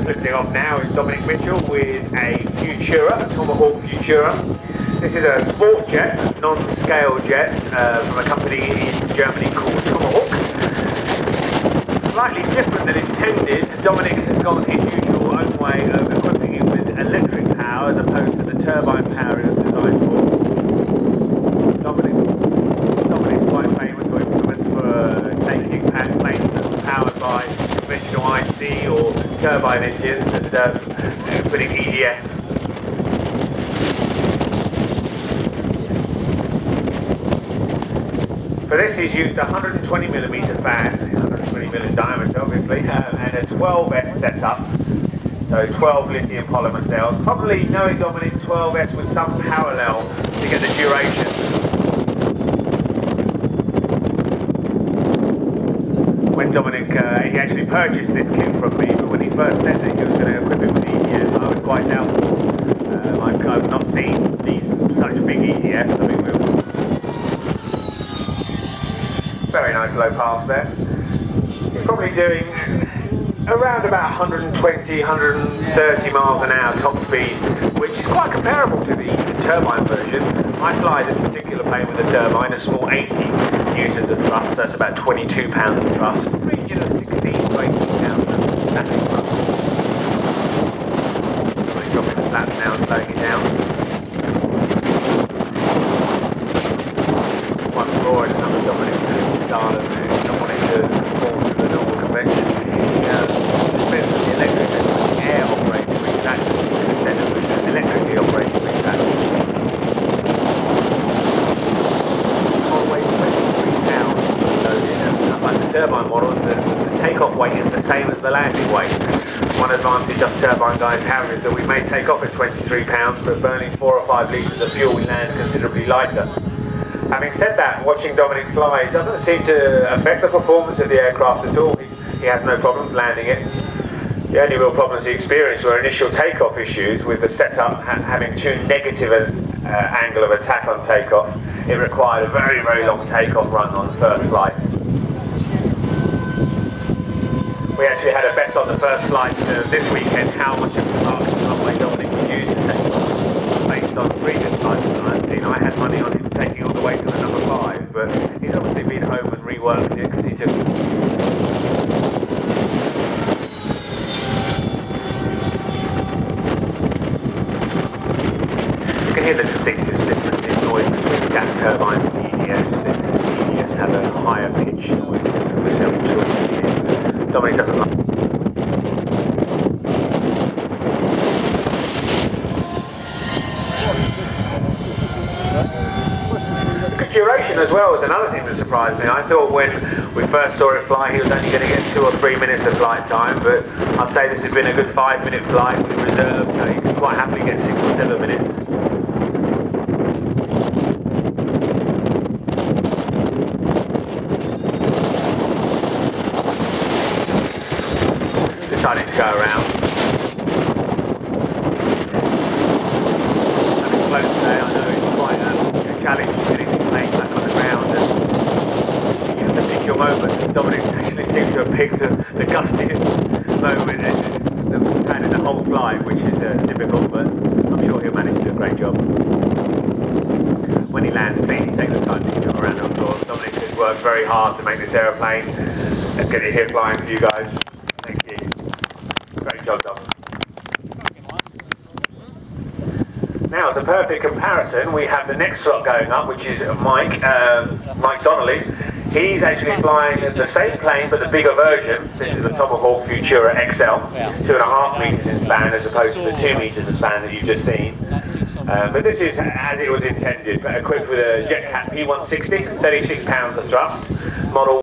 Just lifting off now is Dominic Mitchell with a Futura, a Tomahawk Futura. This is a sport jet, non-scale jet from a company in Germany called Tomahawk. Slightly different than intended, Dominic has gone his usual own way of equipping it with electric power as opposed to the turbine power it was designed for. Dominic's quite famous or infamous for taking planes that were powered by conventional IC or turbine engines and putting EDF. For this he's used a 120mm fan, 120mm in diameter obviously, and a 12S setup, so 12 lithium polymer cells. Probably knowing Dominic's 12S with some parallel to get the duration. When Dominic, he actually purchased this kit from me, but when he first said that he was going to equip it with EDF, I was quite doubtful. I've not seen these such big EDFs. I mean, very nice low pass there. He's probably doing around about 120, 130 miles an hour top speed, which is quite comparable to the turbine version. I fly this particular plane with a turbine, a small 80 newtons of thrust, so that's about 22 pounds of thrust, region of 16 to 18 pounds of static thrust. So he's dropping the flaps now and slowing it down. Once more in another Dominic style of not wanting to conform to the normal convention. He spends the electric and air operated wing axis instead of electrically operated wing axis. All weighs 23 pounds loaded, and unlike the turbine models, the takeoff weight is the same as the landing weight. One advantage us turbine guys have is that we may take off at 23 pounds, but burning 4 or 5 litres of fuel we land considerably lighter. Having said that, watching Dominic fly doesn't seem to affect the performance of the aircraft at all. He has no problems landing it. The only real problems he experienced were initial takeoff issues with the setup having too negative an angle of attack on takeoff. It required a very, very long takeoff run on the first flight. We actually had a bet on the first flight this weekend how much of the runway Dominic would use to take off. Based on previous flights that I'd seen, I had money on him taking all the way to the number 5, but he's obviously been home and reworked it because he took. You can hear the distinctive difference in noise between the gas turbines and the EDS. The EDS have a higher pitch noise, which I'm sure you can hear. Dominic doesn't like. Duration as well was another thing that surprised me. I thought when we first saw it fly he was only going to get 2 or 3 minutes of flight time, but I'd say this has been a good 5-minute flight with reserve, so you can quite happily get 6 or 7 minutes. Deciding to go around. Having close today, I know it's quite a challenge getting the plane back on the ground, and you have to pick your moment. Dominic actually seemed to have picked the gustiest moment in the whole flight, which is typical, but I'm sure he'll manage to do a great job. When he lands, please take the time to come around, of course. Dominic has worked very hard to make this aeroplane and get it here flying for you guys. Thank you. Great job, Dom. Now, as a perfect comparison, we have the next slot going up, which is Mike Donnelly. He's actually flying the same plane, but the bigger version. This is the Tomahawk Futura XL, 2.5 metres in span, as opposed to the 2 metres of span that you've just seen. But this is as it was intended, equipped with a JetCat P160, 36 pounds of thrust, model